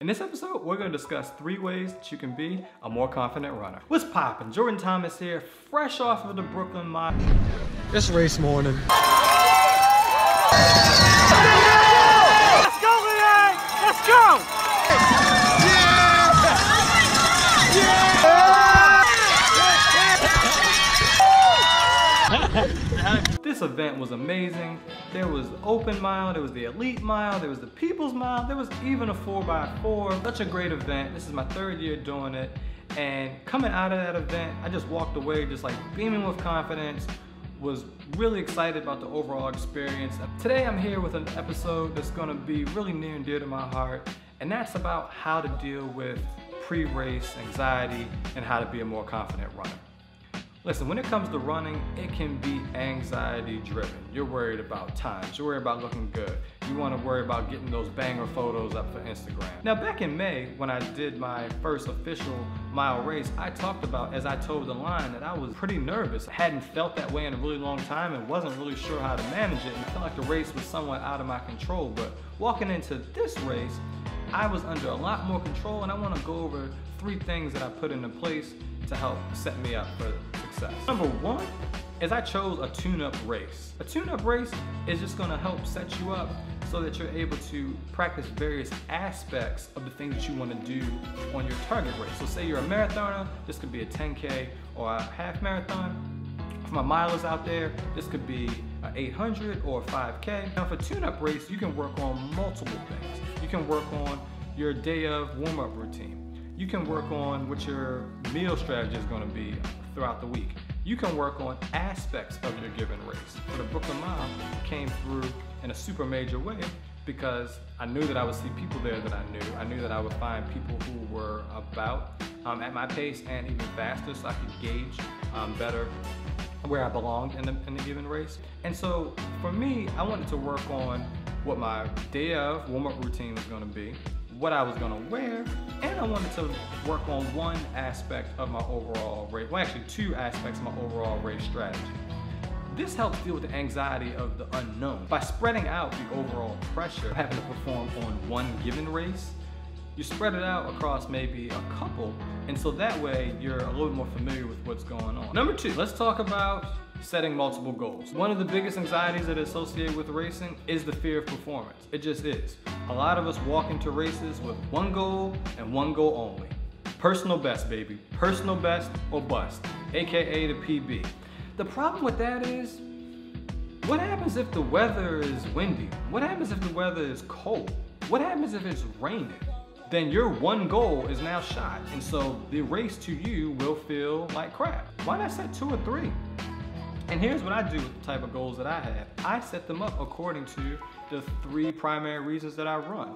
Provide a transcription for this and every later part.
In this episode, we're going to discuss 3 ways that you can be a more confident runner. What's poppin'? Jordan Thomas here, fresh off of the Brooklyn Mile. It's race morning. Let's go, Leon! Let's go! This event was amazing. There was the open mile, there was the elite mile, there was the people's mile, there was even a 4x4. Such a great event. This is my 3rd year doing it. And coming out of that event, I just walked away just like beaming with confidence, was really excited about the overall experience. Today I'm here with an episode that's gonna be really near and dear to my heart, and that's about how to deal with pre-race anxiety and how to be a more confident runner. Listen, when it comes to running, it can be anxiety driven. You're worried about times, you're worried about looking good. You wanna worry about getting those banger photos up for Instagram. Now back in May, when I did my first official mile race, I talked about, as I toed the line, that I was pretty nervous. I hadn't felt that way in a really long time and wasn't really sure how to manage it. And I felt like the race was somewhat out of my control, but walking into this race, I was under a lot more control, and I wanna go over 3 things that I put into place to help set me up for success. Number 1 is I chose a tune-up race. A tune-up race is just gonna help set you up so that you're able to practice various aspects of the things that you wanna do on your target race. So say you're a marathoner, this could be a 10K or a half marathon. For my milers out there, this could be an 800 or a 5K. Now for tune-up race, you can work on multiple things. You can work on your day of warm-up routine. You can work on what your meal strategy is gonna be throughout the week. You can work on aspects of your given race. For the Brooklyn Mile, came through in a super major way because I knew that I would see people there that I knew. I knew that I would find people who were about at my pace and even faster, so I could gauge better where I belonged in the given race. And so for me, I wanted to work on what my day of warm-up routine was gonna be, what I was gonna wear, and I wanted to work on one aspect of my overall race, well actually 2 aspects of my overall race strategy. This helps deal with the anxiety of the unknown. By spreading out the overall pressure of having to perform on one given race, you spread it out across maybe a couple, and so that way you're a little bit more familiar with what's going on. Number 2, let's talk about setting multiple goals. One of the biggest anxieties that is associated with racing is the fear of performance. It just is. A lot of us walk into races with one goal and one goal only. Personal best, baby. Personal best or bust, AKA the PB. The problem with that is, what happens if the weather is windy? What happens if the weather is cold? What happens if it's raining? Then your one goal is now shot, and so the race to you will feel like crap. Why not set 2 or 3? And here's what I do with the type of goals that I have. I set them up according to the 3 primary reasons that I run.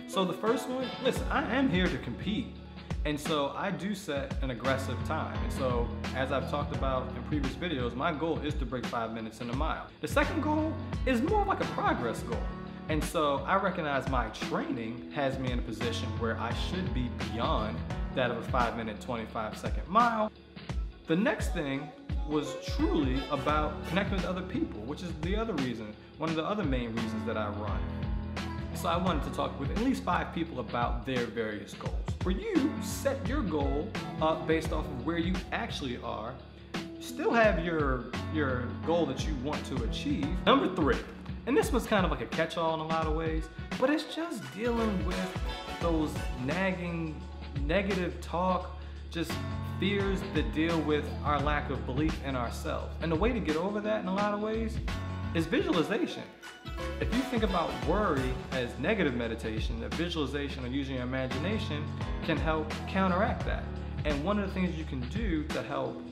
So the first one, listen, I am here to compete. And so I do set an aggressive time. And so as I've talked about in previous videos, my goal is to break 5 minutes in a mile. The second goal is more like a progress goal. And so I recognize my training has me in a position where I should be beyond that of a 5-minute, 25-second mile. The next thing was truly about connecting with other people, which is the other reason, one of the other main reasons that I run. So I wanted to talk with at least 5 people about their various goals. For you, set your goal up based off of where you actually are. Still have your goal that you want to achieve. Number 3, and this was kind of like a catch-all in a lot of ways, but it's just dealing with those nagging, negative talk, just fears that deal with our lack of belief in ourselves. And the way to get over that in a lot of ways is visualization. If you think about worry as negative meditation, that visualization or using your imagination can help counteract that. And one of the things you can do to help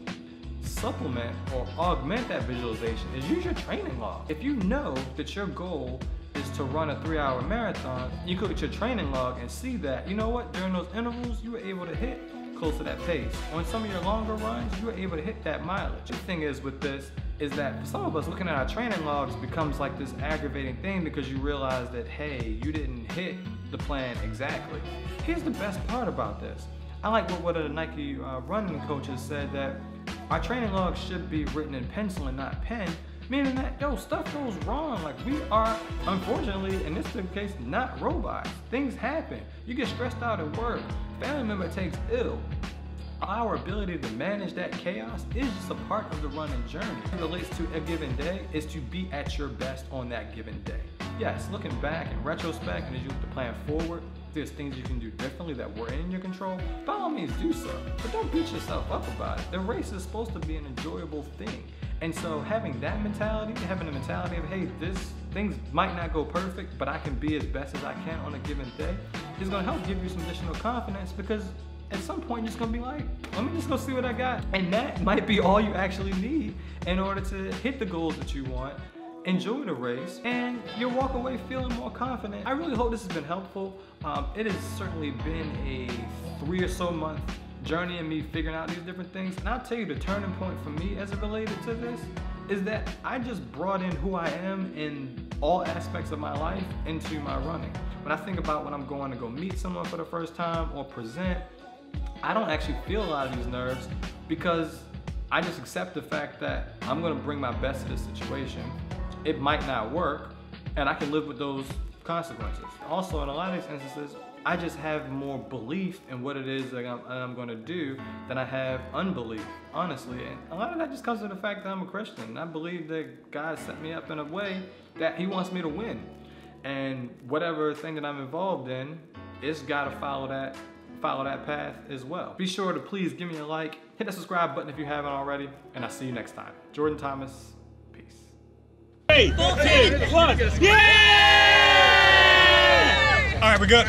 supplement or augment that visualization is use your training log. If you know that your goal is to run a 3-hour marathon, you look at your training log and see that, you know what, during those intervals, you were able to hit close to that pace. On some of your longer runs, you were able to hit that mileage. The thing is with this is that for some of us, looking at our training logs becomes like this aggravating thing because you realize that, hey, you didn't hit the plan exactly. Here's the best part about this. I like what one of the Nike running coaches said, that our training logs should be written in pencil and not pen, Meaning that, yo, stuff goes wrong. Like, we are, unfortunately, in this case, not robots. Things happen. You get stressed out at work. Family member takes ill. Our ability to manage that chaos is just a part of the running journey. It relates to a given day is to be at your best on that given day. Yes, looking back in retrospect and as you look to plan forward, there's things you can do differently that were in your control. By all means, do so, but don't beat yourself up about it. The race is supposed to be an enjoyable thing. And so having that mentality, having the mentality of, hey, things might not go perfect, but I can be as best as I can on a given day, is gonna help give you some additional confidence, because at some point you're just gonna be like, let me just go see what I got. And that might be all you actually need in order to hit the goals that you want, enjoy the race, and you'll walk away feeling more confident. I really hope this has been helpful. It has certainly been a 3 or so month journey in me figuring out these different things. And I'll tell you, the turning point for me as it related to this is that I just brought in who I am in all aspects of my life into my running. When I think about when I'm going to go meet someone for the first time or present, I don't actually feel a lot of these nerves because I just accept the fact that I'm gonna bring my best to this situation. It might not work, and I can live with those consequences. Also, in a lot of these instances, I just have more belief in what it is that I'm gonna do than I have unbelief, honestly. And a lot of that just comes to the fact that I'm a Christian. I believe that God set me up in a way that He wants me to win. And whatever thing that I'm involved in, it's gotta follow that path as well. Be sure to please give me a like, hit that subscribe button if you haven't already, and I'll see you next time. Jordan Thomas, peace. 3, 2, 1, yeah! All right, we're good.